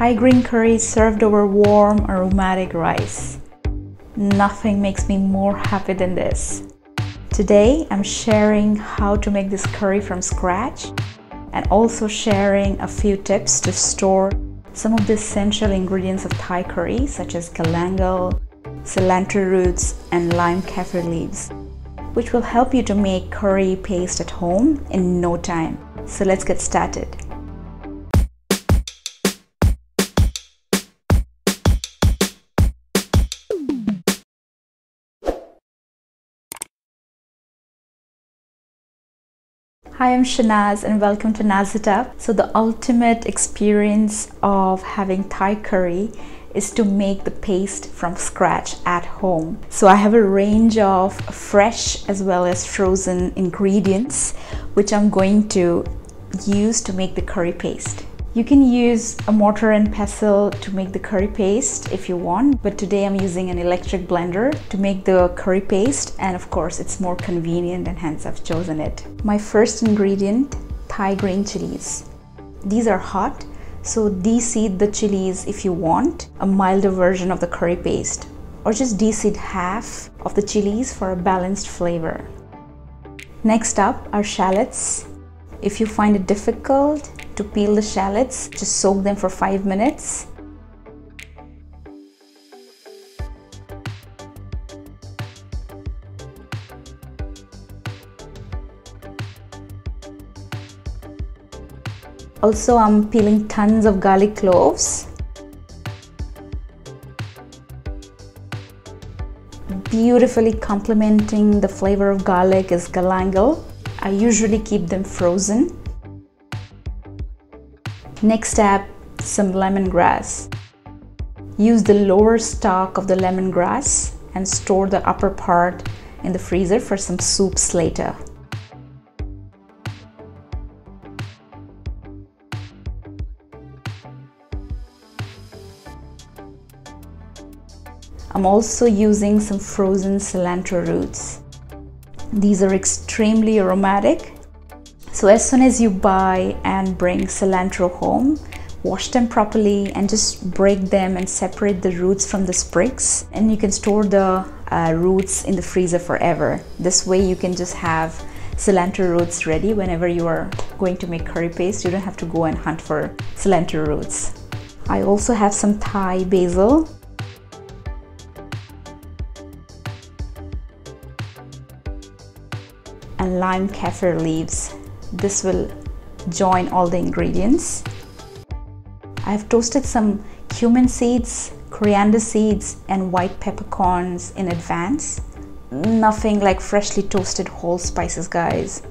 Thai green curry served over warm aromatic rice. Nothing makes me more happy than this. Today I'm sharing how to make this curry from scratch and also sharing a few tips to store some of the essential ingredients of Thai curry such as galangal, cilantro roots and lime kaffir leaves, which will help you to make curry paste at home in no time. So let's get started. Hi, I'm Shanaz and welcome to Naz It Up. So the ultimate experience of having Thai curry is to make the paste from scratch at home. So I have a range of fresh as well as frozen ingredients which I'm going to use to make the curry paste. You can use a mortar and pestle to make the curry paste if you want, but today I'm using an electric blender to make the curry paste, and of course it's more convenient and hence I've chosen it. My first ingredient, Thai green chilies. These are hot, so de-seed the chilies if you want a milder version of the curry paste, or just de-seed half of the chilies for a balanced flavor. Next up are shallots. If you find it difficult to peel the shallots, just soak them for 5 minutes. Also, I'm peeling tons of garlic cloves. Beautifully complementing the flavor of garlic is galangal. I usually keep them frozen. Next up, some lemongrass. Use the lower stalk of the lemongrass and store the upper part in the freezer for some soups later. I'm also using some frozen cilantro roots. These are extremely aromatic. So as soon as you buy and bring cilantro home, wash them properly and just break them and separate the roots from the sprigs, and you can store the roots in the freezer forever. This way you can just have cilantro roots ready whenever you are going to make curry paste. You don't have to go and hunt for cilantro roots. I also have some Thai basil. And lime kaffir leaves. This will join all the ingredients. I've toasted some cumin seeds, coriander seeds and white peppercorns in advance. Nothing like freshly toasted whole spices, guys.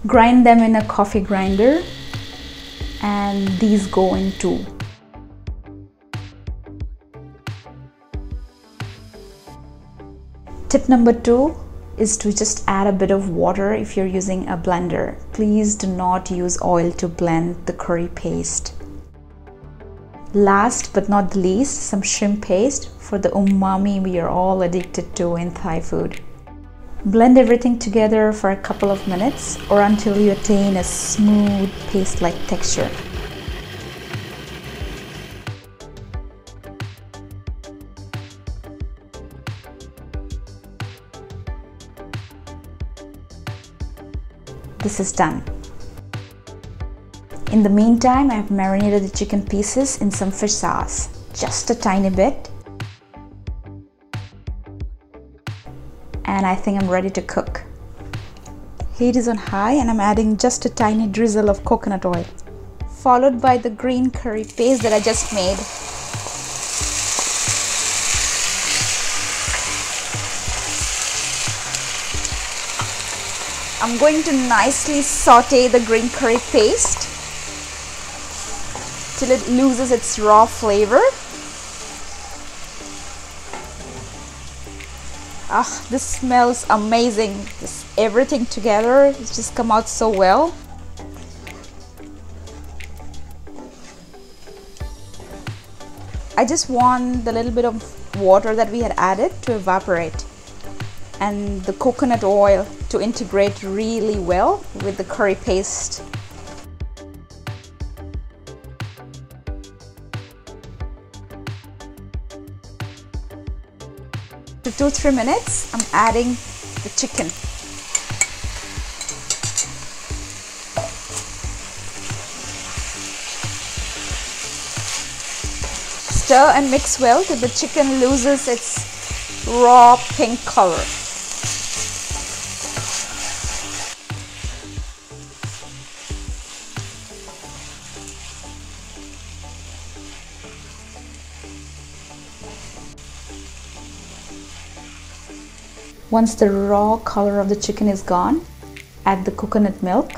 Grind them in a coffee grinder, and these go in too. Tip number 2 is to just add a bit of water if you're using a blender. Please do not use oil to blend the curry paste. Last but not the least, some shrimp paste for the umami we are all addicted to in Thai food. Blend everything together for a couple of minutes or until you attain a smooth paste-like texture. This is done. In the meantime, I have marinated the chicken pieces in some fish sauce, just a tiny bit. And I think I'm ready to cook. Heat is on high and I'm adding just a tiny drizzle of coconut oil, followed by the green curry paste that I just made. I'm going to nicely saute the green curry paste till it loses its raw flavor. Ah, this smells amazing. Everything together, it's just come out so well. I just want the little bit of water that we had added to evaporate and the coconut oil to integrate really well with the curry paste. For 2-3 minutes, I'm adding the chicken. Stir and mix well till the chicken loses its raw pink color. Once the raw color of the chicken is gone, add the coconut milk.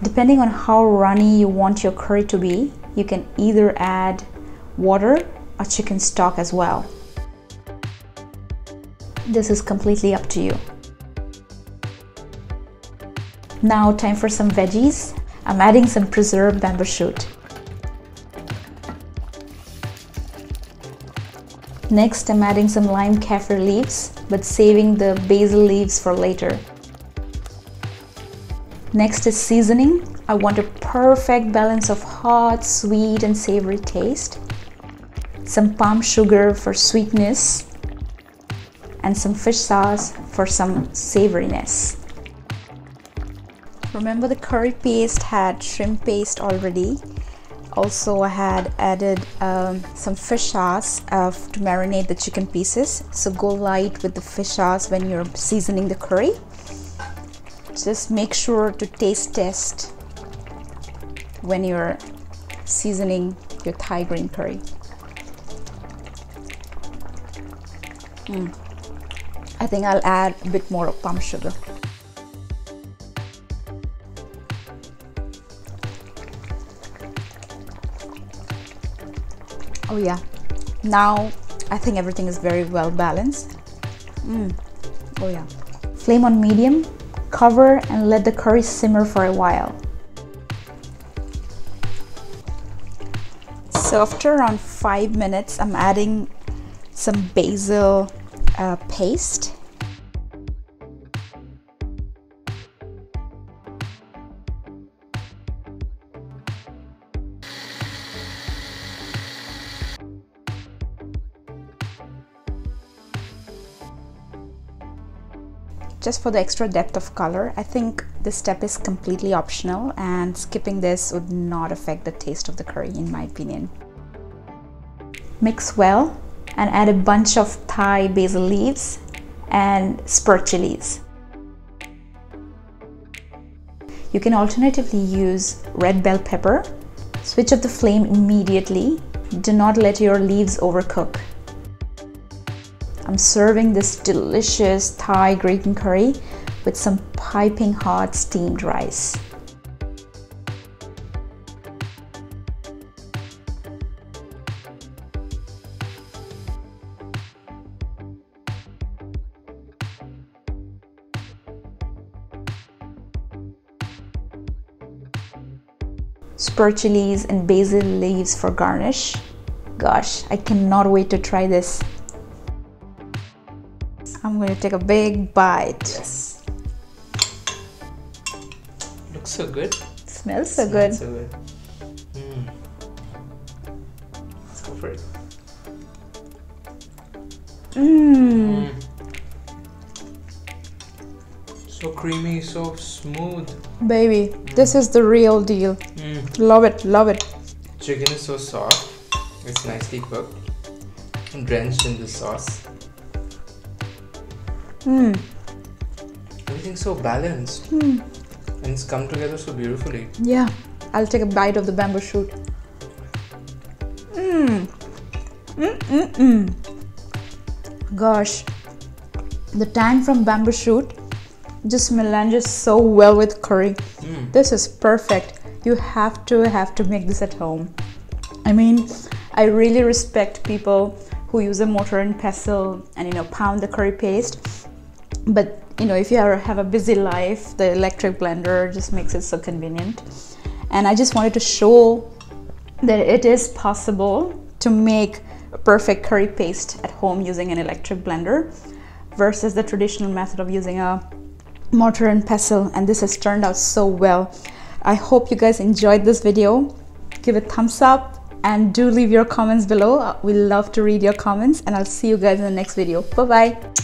Depending on how runny you want your curry to be, you can either add water or chicken stock as well. This is completely up to you. Now time for some veggies. I'm adding some preserved bamboo shoot. Next, I'm adding some lime kaffir leaves, but saving the basil leaves for later. Next is seasoning. I want a perfect balance of hot, sweet, and savory taste. Some palm sugar for sweetness, and some fish sauce for some savoriness. Remember, the curry paste had shrimp paste already. Also, I had added some fish sauce to marinate the chicken pieces. So go light with the fish sauce when you're seasoning the curry. Just make sure to taste test when you're seasoning your Thai green curry. I think I'll add a bit more of palm sugar. Oh yeah, now I think everything is very well balanced. Oh yeah. Flame on medium, cover and let the curry simmer for a while. So after around 5 minutes, I'm adding some basil paste. Just for the extra depth of color, I think this step is completely optional and skipping this would not affect the taste of the curry in my opinion. Mix well and add a bunch of Thai basil leaves and spur chilies. You can alternatively use red bell pepper. Switch off the flame immediately. Do not let your leaves overcook. I'm serving this delicious Thai green curry with some piping hot steamed rice. Spur chilies and basil leaves for garnish. Gosh, I cannot wait to try this. I'm going to take a big bite. Yes. Looks so good. Smells so good. So good. Let's go for it. So creamy, so smooth. Baby, this is the real deal. Love it, love it. Chicken is so soft. It's nicely cooked and drenched in the sauce. Everything's so balanced and it's come together so beautifully. Yeah, I'll take a bite of the bamboo shoot. Gosh, the tang from bamboo shoot just melanges so well with curry. This is perfect. You have to make this at home. I mean, I really respect people who use a mortar and pestle and pound the curry paste. But if you have a busy life, the electric blender just makes it so convenient. And I just wanted to show that it is possible to make a perfect curry paste at home using an electric blender versus the traditional method of using a mortar and pestle, and this has turned out so well. I hope you guys enjoyed this video. Give it a thumbs up, and do leave your comments below. We love to read your comments, and I'll see you guys in the next video. Bye bye.